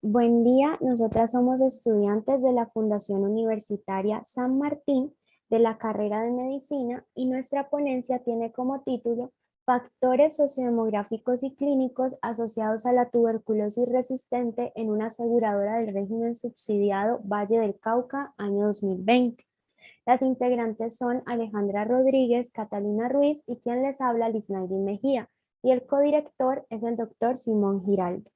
Buen día, nosotras somos estudiantes de la Fundación Universitaria San Martín de la carrera de Medicina y nuestra ponencia tiene como título Factores sociodemográficos y clínicos asociados a la tuberculosis resistente en una aseguradora del régimen subsidiado Valle del Cauca, año 2020. Las integrantes son Alejandra Rodríguez, Catalina Ruiz y quien les habla, Lisnaydi Mejía, y el codirector es el doctor Simón Giraldo.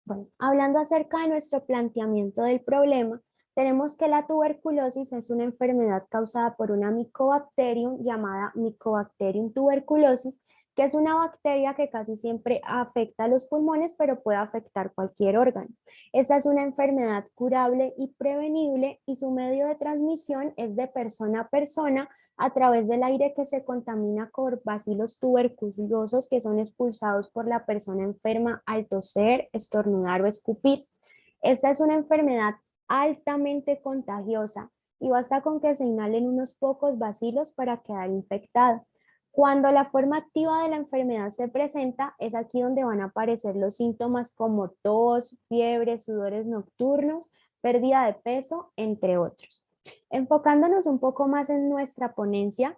Bueno, hablando acerca de nuestro planteamiento del problema, tenemos que la tuberculosis es una enfermedad causada por una Mycobacterium llamada Mycobacterium tuberculosis, que es una bacteria que casi siempre afecta a los pulmones, pero puede afectar cualquier órgano. Esta es una enfermedad curable y prevenible y su medio de transmisión es de persona a persona a través del aire que se contamina con bacilos tuberculosos que son expulsados por la persona enferma al toser, estornudar o escupir. Esta es una enfermedad altamente contagiosa y basta con que se inhalen unos pocos bacilos para quedar infectado. Cuando la forma activa de la enfermedad se presenta, es aquí donde van a aparecer los síntomas como tos, fiebre, sudores nocturnos, pérdida de peso, entre otros. Enfocándonos un poco más en nuestra ponencia,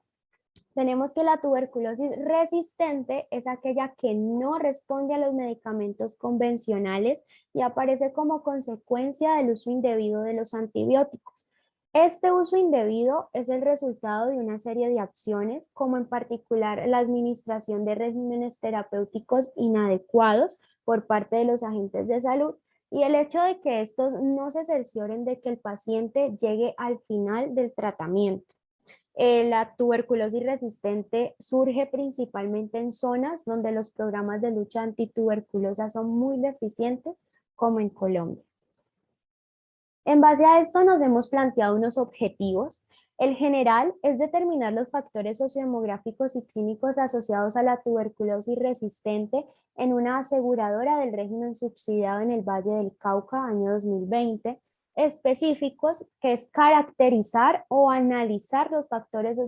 tenemos que la tuberculosis resistente es aquella que no responde a los medicamentos convencionales y aparece como consecuencia del uso indebido de los antibióticos. Este uso indebido es el resultado de una serie de acciones, como en particular la administración de regímenes terapéuticos inadecuados por parte de los agentes de salud y el hecho de que estos no se cercioren de que el paciente llegue al final del tratamiento. La tuberculosis resistente surge principalmente en zonas donde los programas de lucha antituberculosa son muy deficientes, como en Colombia. En base a esto nos hemos planteado unos objetivos. El general es determinar los factores sociodemográficos y clínicos asociados a la tuberculosis resistente en una aseguradora del régimen subsidiado en el Valle del Cauca, año 2020, específicos, que es caracterizar o analizar los factores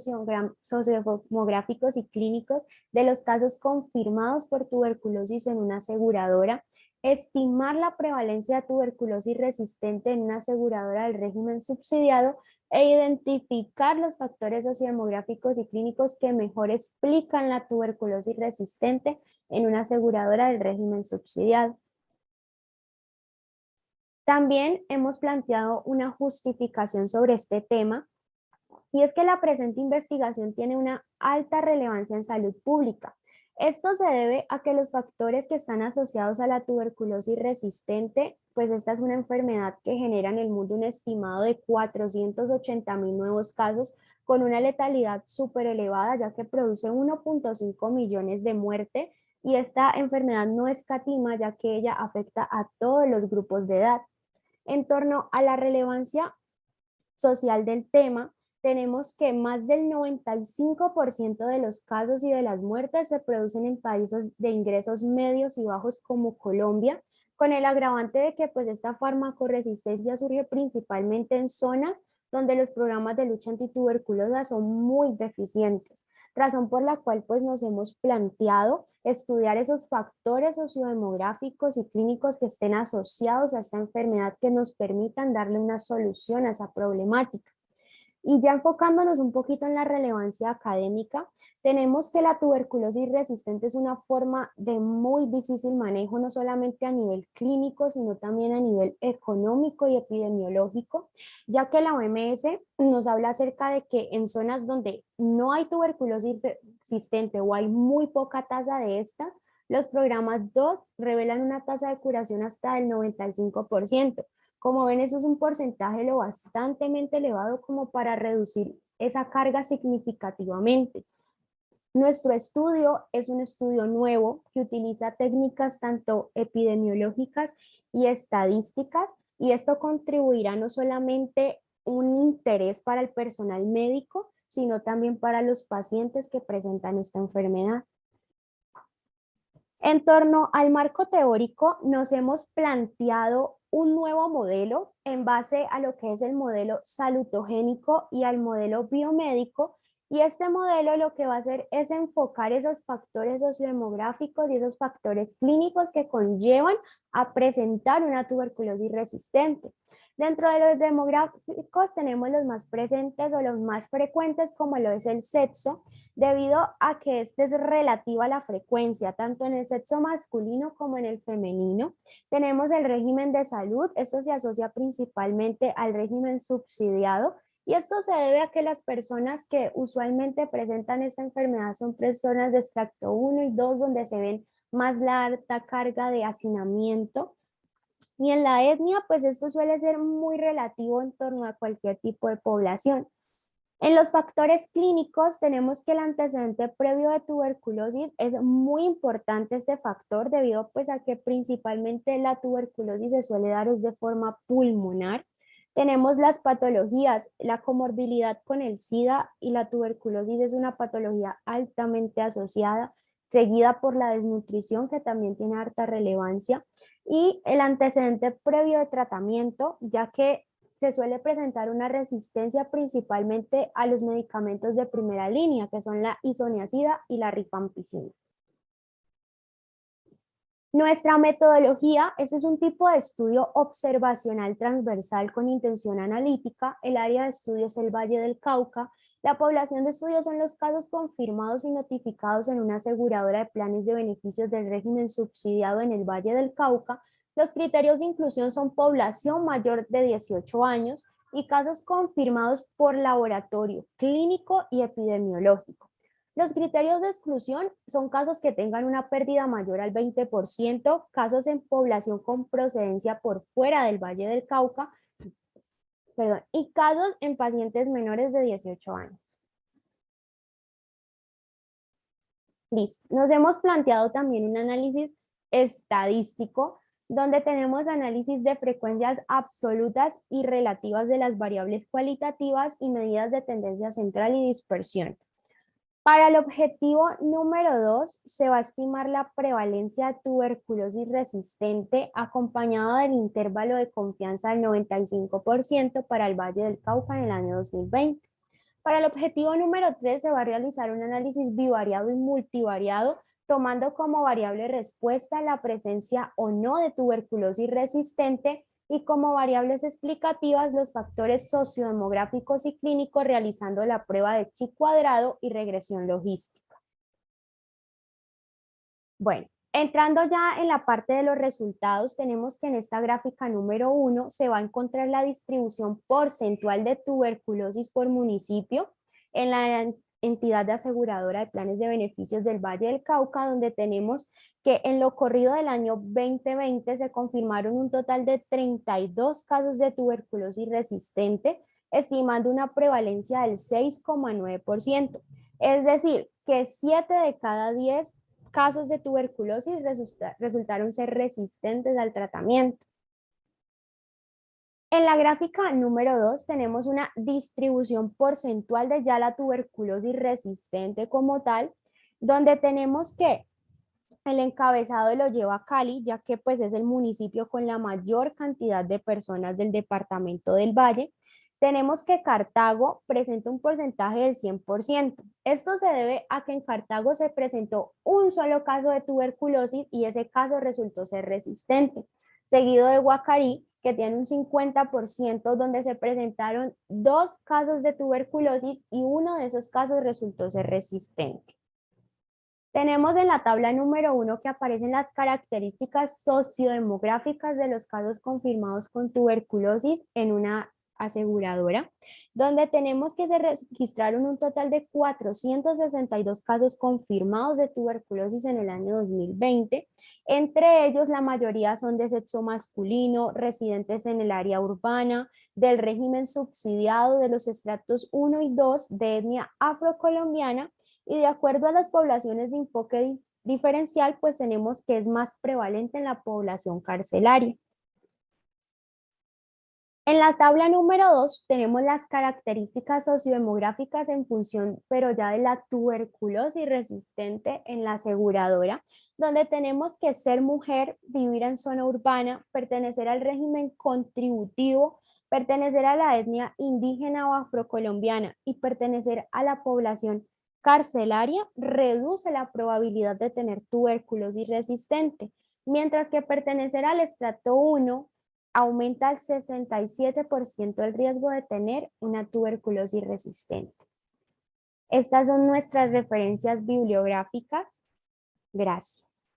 sociodemográficos y clínicos de los casos confirmados por tuberculosis en una aseguradora, estimar la prevalencia de tuberculosis resistente en una aseguradora del régimen subsidiado e identificar los factores sociodemográficos y clínicos que mejor explican la tuberculosis resistente en una aseguradora del régimen subsidiado. También hemos planteado una justificación sobre este tema, y es que la presente investigación tiene una alta relevancia en salud pública. Esto se debe a que los factores que están asociados a la tuberculosis resistente, pues esta es una enfermedad que genera en el mundo un estimado de 480.000 nuevos casos con una letalidad súper elevada, ya que produce 1.5 millones de muertes y esta enfermedad no escatima, ya que ella afecta a todos los grupos de edad. En torno a la relevancia social del tema, tenemos que más del 95% de los casos y de las muertes se producen en países de ingresos medios y bajos como Colombia, con el agravante de que pues esta farmacoresistencia surge principalmente en zonas donde los programas de lucha antituberculosa son muy deficientes, razón por la cual pues nos hemos planteado estudiar esos factores sociodemográficos y clínicos que estén asociados a esta enfermedad que nos permitan darle una solución a esa problemática. Y ya enfocándonos un poquito en la relevancia académica, tenemos que la tuberculosis resistente es una forma de muy difícil manejo, no solamente a nivel clínico, sino también a nivel económico y epidemiológico, ya que la OMS nos habla acerca de que en zonas donde no hay tuberculosis resistente o hay muy poca tasa de esta, los programas DOTS revelan una tasa de curación hasta del 95%. Como ven, eso es un porcentaje lo bastante elevado como para reducir esa carga significativamente. Nuestro estudio es un estudio nuevo que utiliza técnicas tanto epidemiológicas y estadísticas, y esto contribuirá no solamente un interés para el personal médico, sino también para los pacientes que presentan esta enfermedad. En torno al marco teórico, nos hemos planteado un nuevo modelo en base a lo que es el modelo salutogénico y al modelo biomédico, Y este modelo lo que va a hacer es enfocar esos factores sociodemográficos y esos factores clínicos que conllevan a presentar una tuberculosis resistente. Dentro de los demográficos tenemos los más presentes o los más frecuentes, como lo es el sexo, debido a que este es relativo a la frecuencia, tanto en el sexo masculino como en el femenino. Tenemos el régimen de salud, esto se asocia principalmente al régimen subsidiado, y esto se debe a que las personas que usualmente presentan esta enfermedad son personas de extracto 1 y 2, donde se ven más la alta carga de hacinamiento. Y en la etnia, pues esto suele ser muy relativo en torno a cualquier tipo de población. En los factores clínicos tenemos que el antecedente previo de tuberculosis es muy importante este factor debido pues a que principalmente la tuberculosis se suele dar de forma pulmonar. Tenemos las patologías, la comorbilidad con el SIDA y la tuberculosis es una patología altamente asociada, seguida por la desnutrición que también tiene harta relevancia y el antecedente previo de tratamiento, ya que se suele presentar una resistencia principalmente a los medicamentos de primera línea, que son la isoniazida y la rifampicina. Nuestra metodología, este es un tipo de estudio observacional transversal con intención analítica. El área de estudio es el Valle del Cauca. La población de estudio son los casos confirmados y notificados en una aseguradora de planes de beneficios del régimen subsidiado en el Valle del Cauca. Los criterios de inclusión son población mayor de 18 años y casos confirmados por laboratorio clínico y epidemiológico. Los criterios de exclusión son casos que tengan una pérdida mayor al 20%, casos en población con procedencia por fuera del Valle del Cauca, perdón, y casos en pacientes menores de 18 años. Listo. Nos hemos planteado también un análisis estadístico donde tenemos análisis de frecuencias absolutas y relativas de las variables cualitativas y medidas de tendencia central y dispersión. Para el objetivo número 2, se va a estimar la prevalencia de tuberculosis resistente acompañado del intervalo de confianza del 95% para el Valle del Cauca en el año 2020. Para el objetivo número 3, se va a realizar un análisis bivariado y multivariado, tomando como variable respuesta la presencia o no de tuberculosis resistente y como variables explicativas los factores sociodemográficos y clínicos realizando la prueba de chi cuadrado y regresión logística. Bueno, entrando ya en la parte de los resultados, tenemos que en esta gráfica número 1 se va a encontrar la distribución porcentual de tuberculosis por municipio en la entidad de aseguradora de planes de beneficios del Valle del Cauca, donde tenemos que en lo corrido del año 2020 se confirmaron un total de 32 casos de tuberculosis resistente, estimando una prevalencia del 6,9%. Es decir, que 7 de cada 10 casos de tuberculosis resultaron ser resistentes al tratamiento. En la gráfica número 2 tenemos una distribución porcentual de ya la tuberculosis resistente como tal, donde tenemos que el encabezado lo lleva Cali, ya que pues es el municipio con la mayor cantidad de personas del departamento del Valle. Tenemos que Cartago presenta un porcentaje del 100%. Esto se debe a que en Cartago se presentó un solo caso de tuberculosis y ese caso resultó ser resistente, seguido de Guacarí, que tiene un 50%, donde se presentaron 2 casos de tuberculosis y uno de esos casos resultó ser resistente. Tenemos en la tabla número 1 que aparecen las características sociodemográficas de los casos confirmados con tuberculosis en una aseguradora, donde tenemos que se registraron un total de 462 casos confirmados de tuberculosis en el año 2020. Entre ellos, la mayoría son de sexo masculino, residentes en el área urbana, del régimen subsidiado de los estratos 1 y 2 de etnia afrocolombiana, y de acuerdo a las poblaciones de enfoque diferencial, pues tenemos que es más prevalente en la población carcelaria. En la tabla número 2 tenemos las características sociodemográficas en función, pero ya de la tuberculosis resistente en la aseguradora, donde tenemos que ser mujer, vivir en zona urbana, pertenecer al régimen contributivo, Pertenecer a la etnia indígena o afrocolombiana y pertenecer a la población carcelaria reduce la probabilidad de tener tuberculosis resistente, mientras que pertenecer al estrato 1 aumenta al 67% el riesgo de tener una tuberculosis resistente. Estas son nuestras referencias bibliográficas. Gracias.